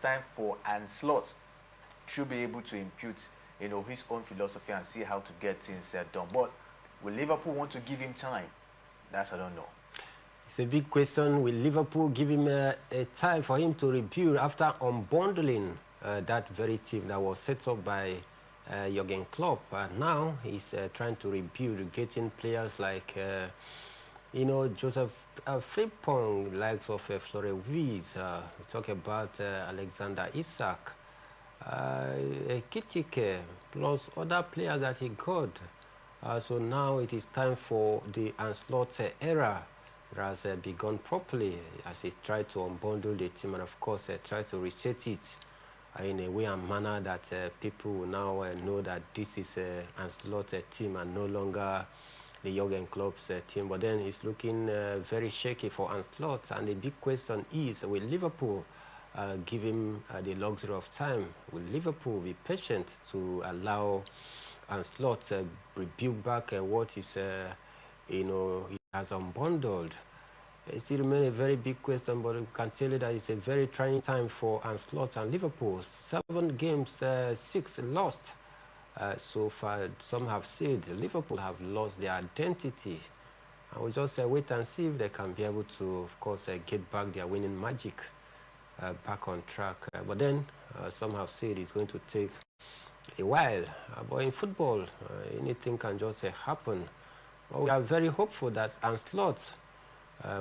time for Anslot should be able to impute, his own philosophy and see how to get things done. But will Liverpool want to give him time? That's I don't know. It's a big question. Will Liverpool give him a time for him to rebuild after unbundling that very team that was set up by Jurgen Klopp? Now he's trying to rebuild, getting players like, Joseph Frimpong, likes of Flore Wies. We talk about Alexander Isak, Kitike, plus other players that he got. So now it is time for the Anslot era. It has begun properly as he tried to unbundle the team and, of course, try to reset it in a way and manner that people will now know that this is Anslot team and no longer the Jurgen Klopp's team. But then it's looking very shaky for Anslot, and the big question is, will Liverpool give him the luxury of time? Will Liverpool be patient to allow Anslot rebuild back what is, he has unbundled? It still remains a very big question, but we can tell you that it's a very trying time for Anslot and Liverpool. 7 games, 6 lost. So far, some have said Liverpool have lost their identity. And we just wait and see if they can be able to, of course, get back their winning magic back on track. But then some have said it's going to take a while. But in football, anything can just happen. But we are very hopeful that Anslot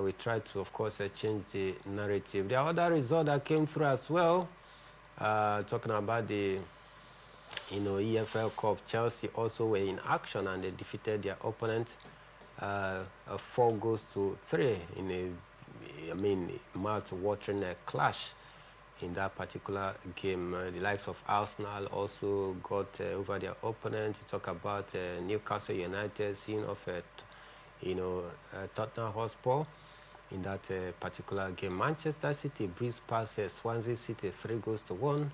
we try to, of course, change the narrative. There are other results that came through as well. Talking about the EFL Cup, Chelsea also were in action and they defeated their opponent 4-3 in a mouth-watering clash in that particular game. The likes of Arsenal also got over their opponent. You talk about Newcastle United seeing off Tottenham Hotspur in that particular game. Manchester City breezed past Swansea City 3-1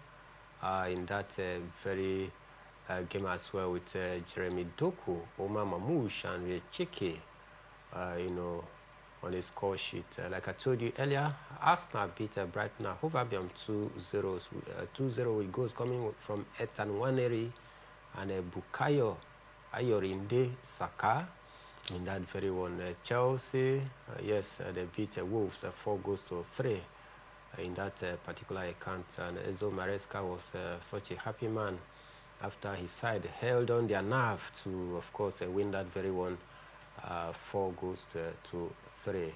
in that very game as well, with Jeremy Doku, Omar Mamouche, and Chiki, on the score sheet. Like I told you earlier, Arsenal beat Brighton and Hove Albion 2-0. 2-0 with goals coming from Ethan Nwaneri and Bukayo Ayorinde Saka. In that very one, Chelsea, yes, they beat Wolves 4-3 in that particular account. And Enzo Maresca was such a happy man after his side held on their nerve to, of course, win that very one 4-3.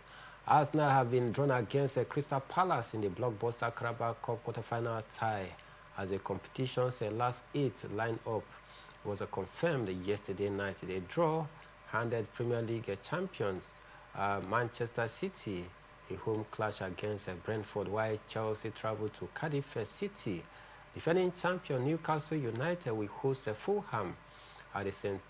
Arsenal have been drawn against Crystal Palace in the blockbuster Carabao Cup quarterfinal tie as the competition's last 8 lineup was confirmed yesterday night. The draw handed Premier League champions Manchester City a home clash against Brentford, while Chelsea traveled to Cardiff City. Defending champion Newcastle United will host Fulham at the St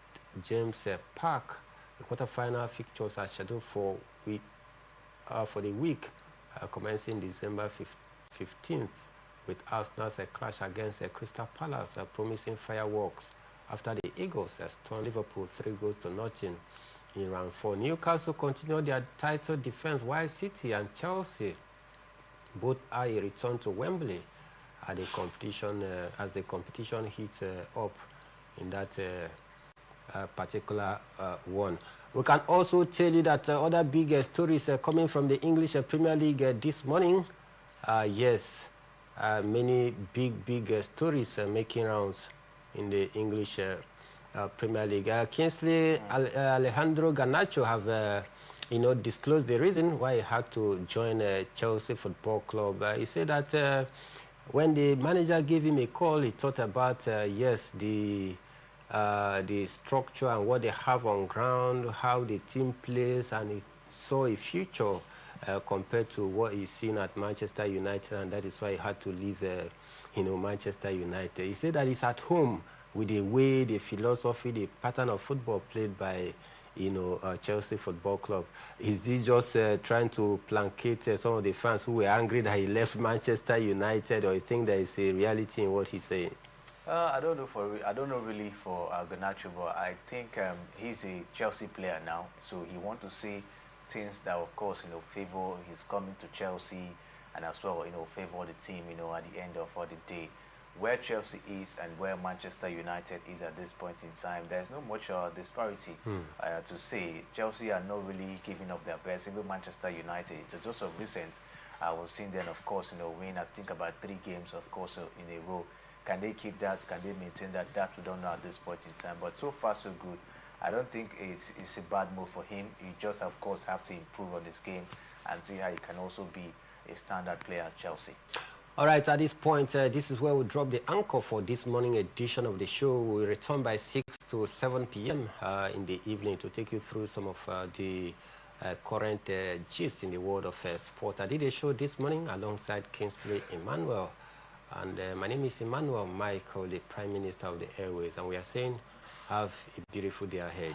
James Park. The quarterfinal fixtures are scheduled for the week commencing December 15th, with Arsenal's clash against Crystal Palace promising fireworks after the Eagles stunned Liverpool 3-0 in round 4. Newcastle continued their title defense, while City and Chelsea both are a return to Wembley at the competition as the competition heats up in that particular one. We can also tell you that other big stories coming from the English Premier League this morning. Yes, many big stories making rounds in the English Premier League. Kingsley Alejandro Garnacho have disclosed the reason why he had to join Chelsea Football Club. He said that when the manager gave him a call, he thought about yes, the structure and what they have on ground, how the team plays, and he saw a future compared to what he's seen at Manchester United, and that is why he had to leave Manchester United. He said that he's at home with the way, the philosophy, the pattern of football played by Chelsea Football Club. Is he just trying to placate some of the fans who were angry that he left Manchester United, or you think there is a reality in what he's saying? I don't know really for Garnacho, but I think he's a Chelsea player now, so he wants to see things that, of course, favor his coming to Chelsea, and as well, favor the team, at the end of the day. Where Chelsea is and where Manchester United is at this point in time, there's not much disparity to say. Chelsea are not really giving up their best. Even Manchester United, just of recent, we've seen them, of course, win, I think, about 3 games, of course, in a row. Can they keep that? Can they maintain that? That we don't know at this point in time. But so far, so good. I don't think it's a bad move for him. He just, of course, have to improve on this game and see how he can also be a standard player at Chelsea. All right, at this point, this is where we drop the anchor for this morning edition of the show. We'll return by 6 to 7 p.m. In the evening to take you through some of the current gist in the world of sport. I did a show this morning alongside Kingsley Emmanuel. And my name is Emmanuel Michael, the Prime Minister of the Airways. And we are saying, have a beautiful day ahead.